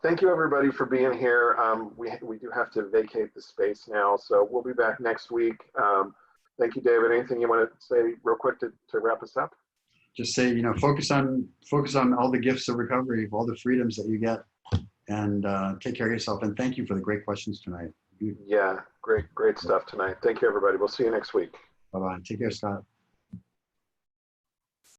Thank you, everybody, for being here. We do have to vacate the space now, so we'll be back next week. Thank you, David. Anything you want to say real quick to wrap us up? Just say, you know, focus on all the gifts of recovery, all the freedoms that you get, and take care of yourself. And thank you for the great questions tonight. Yeah, great stuff tonight. Thank you, everybody. We'll see you next week. Bye-bye. Take care, Scott.